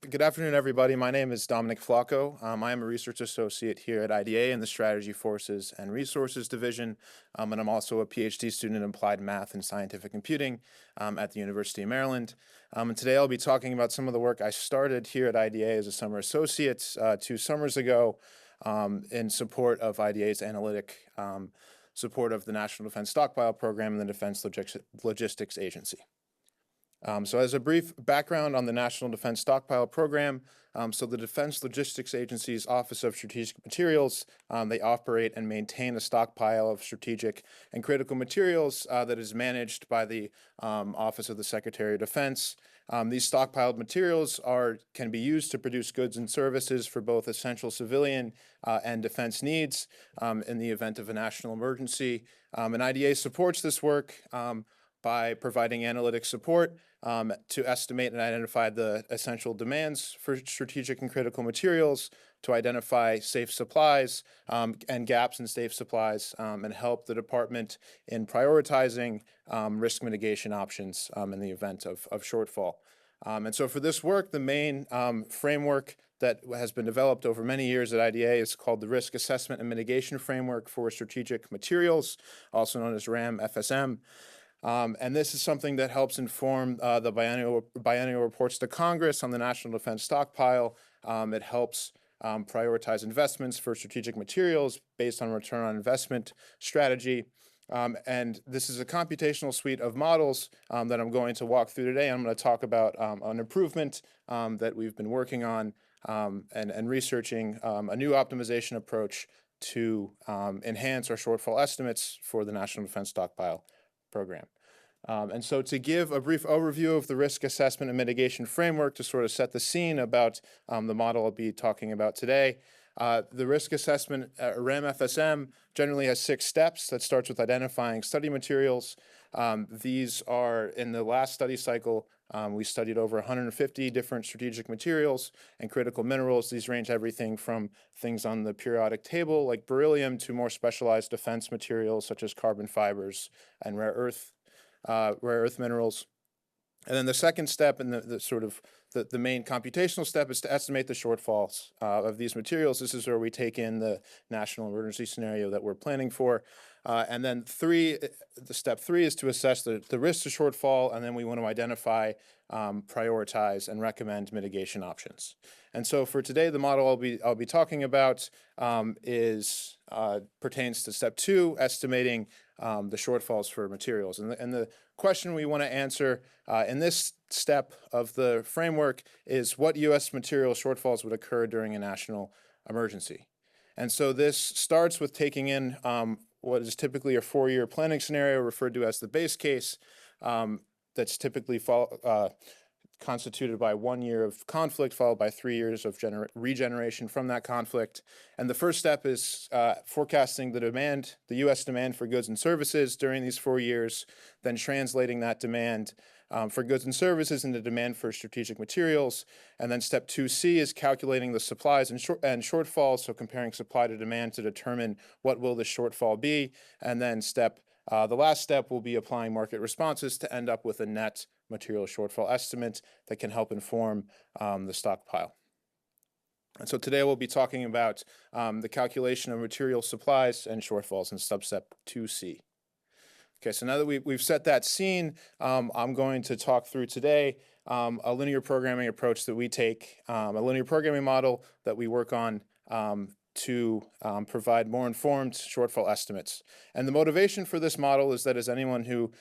Good afternoon, everybody. My name is Dominic Flocco. I am a research associate here at IDA in the Strategy Forces and Resources Division, and I'm also a Ph.D. student in applied math and scientific computing at the University of Maryland. And today I'll be talking about some of the work I started here at IDA as a summer associate 2 summers ago in support of IDA's analytic support of the National Defense Stockpile program and the Defense Logistics Agency. So as a brief background on the National Defense Stockpile Program, so the Defense Logistics Agency's Office of Strategic Materials, they operate and maintain a stockpile of strategic and critical materials that is managed by the Office of the Secretary of Defense. These stockpiled materials can be used to produce goods and services for both essential civilian and defense needs in the event of a national emergency. And IDA supports this work by providing analytic support to estimate and identify the essential demands for strategic and critical materials, to identify safe supplies and gaps in safe supplies, and help the department in prioritizing risk mitigation options in the event of shortfall. And so for this work, the main framework that has been developed over many years at IDA is called the Risk Assessment and Mitigation Framework for Strategic Materials, also known as RAM-FSM. And this is something that helps inform the biennial reports to Congress on the National Defense Stockpile. It helps prioritize investments for strategic materials based on return on investment strategy. And this is a computational suite of models that I'm going to walk through today. I'm going to talk about an improvement that we've been working on and researching a new optimization approach to enhance our shortfall estimates for the National Defense Stockpile program. And so to give a brief overview of the risk assessment and mitigation framework to sort of set the scene about the model I'll be talking about today, the risk assessment RAM-FSM generally has 6 steps. That starts with identifying study materials. These are, in the last study cycle, we studied over 150 different strategic materials and critical minerals. These range everything from things on the periodic table like beryllium to more specialized defense materials such as carbon fibers and rare earth minerals. And then the second step and the main computational step is to estimate the shortfalls of these materials. This is where we take in the national emergency scenario that we're planning for. And then step 3 is to assess the risk to shortfall, and then we want to identify, prioritize, and recommend mitigation options. And so for today, the model I'll be talking about pertains to step 2, estimating the shortfalls for materials. And the question we want to answer in this step of the framework is what U.S. material shortfalls would occur during a national emergency. And so this starts with taking in what is typically a 4-year planning scenario referred to as the base case that's typically constituted by 1 year of conflict followed by 3 years of regeneration from that conflict. And the first step is forecasting the U.S. demand for goods and services during these 4 years, then translating that demand for goods and services into demand for strategic materials. And then step 2C is calculating the supplies and shortfalls, so comparing supply to demand to determine what will the shortfall be. And then the last step will be applying market responses to end up with a net material shortfall estimate that can help inform the stockpile. And so today we'll be talking about the calculation of material supplies and shortfalls in substep 2C. Okay, so now that we've set that scene, I'm going to talk through today a linear programming approach that we take, a linear programming model that we work on to provide more informed shortfall estimates. And the motivation for this model is that, as anyone who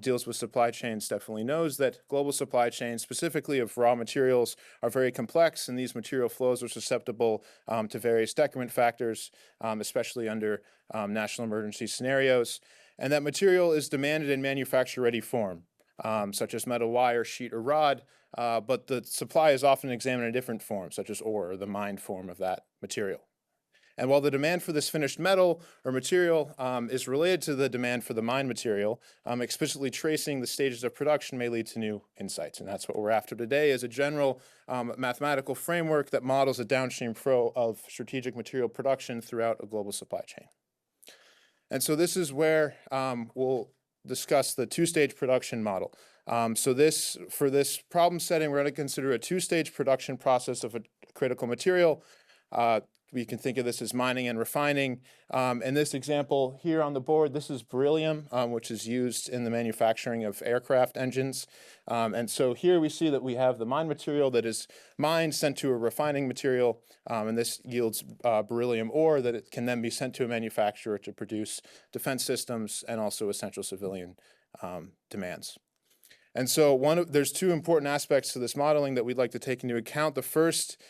deals with supply chains definitely knows, that global supply chains, specifically of raw materials, are very complex, and these material flows are susceptible to various decrement factors, especially under national emergency scenarios. And that material is demanded in manufacture-ready form, such as metal wire, sheet, or rod, but the supply is often examined in a different form, such as ore, or the mined form of that material. And while the demand for this finished metal or material is related to the demand for the mined material, explicitly tracing the stages of production may lead to new insights. And that's what we're after today, is a general mathematical framework that models a downstream flow of strategic material production throughout a global supply chain. And so this is where we'll discuss the 2-stage production model. For this problem setting, we're going to consider a two-stage production process of a critical material. We can think of this as mining and refining. In this example here on the board, this is beryllium, which is used in the manufacturing of aircraft engines. And so here we see that we have the mined material that is mined, sent to a refining material, and this yields beryllium ore that it can then be sent to a manufacturer to produce defense systems and also essential civilian demands. And so there's two important aspects to this modeling that we'd like to take into account. The first,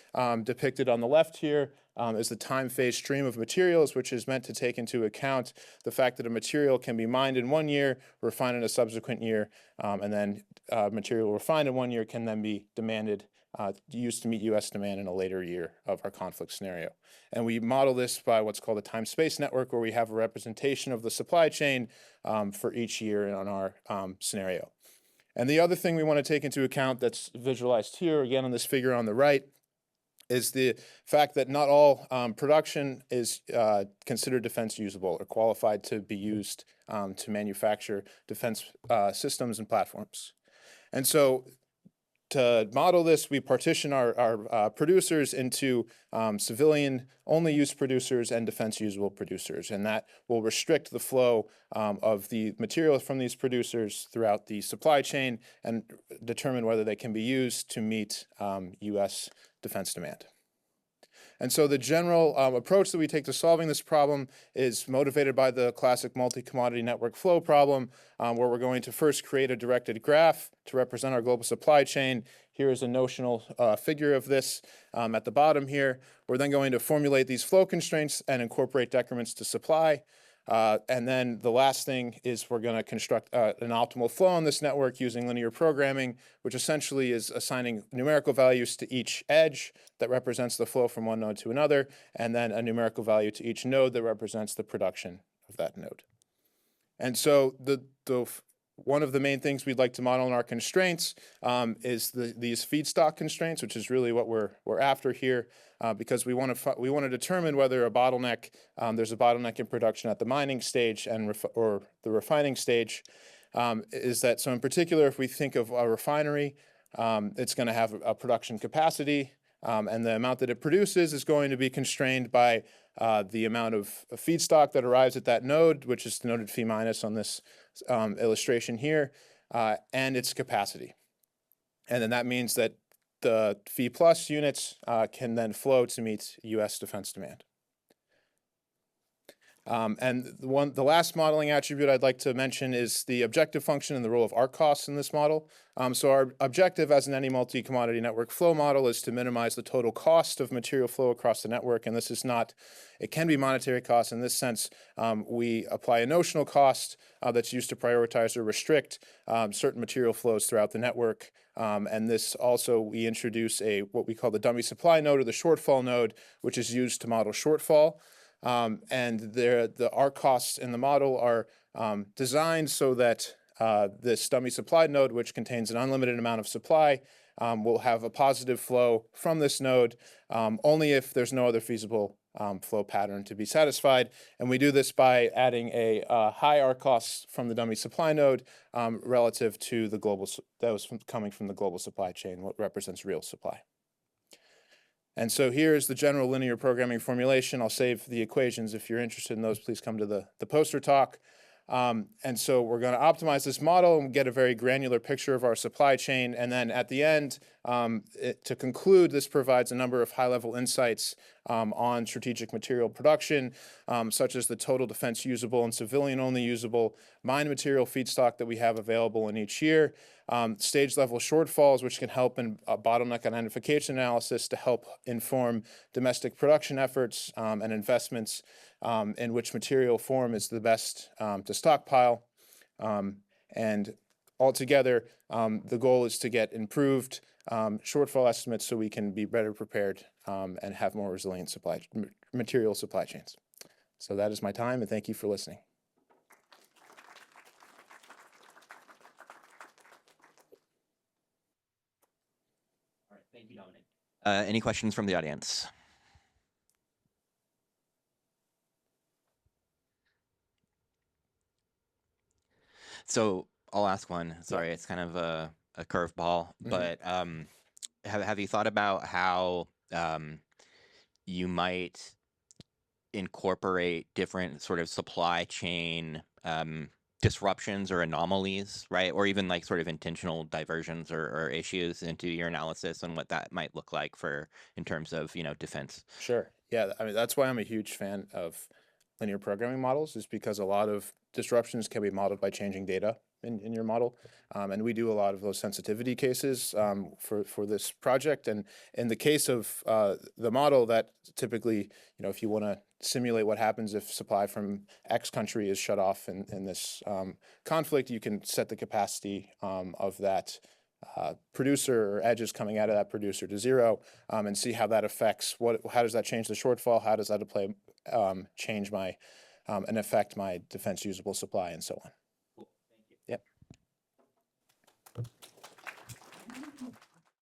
depicted on the left here, is the time phase stream of materials, which is meant to take into account the fact that a material can be mined in 1 year, refined in a subsequent year, and then material refined in 1 year can then be used to meet U.S. demand in a later year of our conflict scenario. And we model this by what's called a time-space network, where we have a representation of the supply chain for each year on our scenario. And the other thing we want to take into account that's visualized here, again on this figure on the right, is the fact that not all production is considered defense usable or qualified to be used to manufacture defense systems and platforms. And so to model this, we partition our producers into civilian only use producers and defense usable producers, and that will restrict the flow of the material from these producers throughout the supply chain and determine whether they can be used to meet U.S. defense demand. And so the general approach that we take to solving this problem is motivated by the classic multi-commodity network flow problem, where we're going to first create a directed graph to represent our global supply chain. Here is a notional figure of this at the bottom here. We're then going to formulate these flow constraints and incorporate decrements to supply. And then the last thing is we're going to construct an optimal flow on this network using linear programming, which essentially is assigning numerical values to each edge that represents the flow from one node to another, and then a numerical value to each node that represents the production of that node. And so one of the main things we'd like to model in our constraints is these feedstock constraints, which is really what we're after here, because we want to determine whether there's a bottleneck in production at the mining stage or the refining stage. So in particular, if we think of a refinery, it's going to have a production capacity, and the amount that it produces is going to be constrained by the amount of feedstock that arrives at that node, which is denoted phi minus on this illustration here, and its capacity. And then that means that the phi plus units can then flow to meet U.S. defense demand. And the last modeling attribute I'd like to mention is the objective function and the role of arc costs in this model. So our objective as in any multi-commodity network flow model is to minimize the total cost of material flow across the network. And this is not, it can be monetary costs. In this sense, we apply a notional cost that's used to prioritize or restrict certain material flows throughout the network. And this also, we introduce what we call the dummy supply node or the shortfall node, which is used to model shortfall. And the arc costs in the model are designed so that this dummy supply node, which contains an unlimited amount of supply, will have a positive flow from this node only if there's no other feasible flow pattern to be satisfied. And we do this by adding a high arc cost from the dummy supply node relative to the global coming from the global supply chain, what represents real supply. And so here is the general linear programming formulation. I'll save the equations. If you're interested in those, please come to the poster talk. And so we're going to optimize this model and get a very granular picture of our supply chain. And then at the end, to conclude, this provides a number of high-level insights on strategic material production, such as the total defense usable and civilian-only usable mined material feedstock that we have available in each year, stage-level shortfalls, which can help in bottleneck identification analysis to help inform domestic production efforts and investments in which material form is the best to stockpile. And altogether, the goal is to get improved shortfall estimates so we can be better prepared and have more resilient material supply chains. So that is my time, and thank you for listening. All right, thank you, Dominic. Any questions from the audience? So I'll ask one. Sorry, it's kind of a curveball, but have you thought about how you might incorporate different sort of supply chain disruptions or anomalies, right? Or even like sort of intentional diversions or issues into your analysis and what that might look like for in terms of, defense. Sure. Yeah, I mean, that's why I'm a huge fan of linear programming models, is because a lot of disruptions can be modeled by changing data in your model. And we do a lot of those sensitivity cases for this project. And in the case of the model, that typically, if you want to simulate what happens if supply from X country is shut off in this conflict, you can set the capacity of that producer or edges coming out of that producer to zero, and see how that affects how does that change the shortfall? How does that change my and affect my defense usable supply and so on. Cool. Thank you. Yep.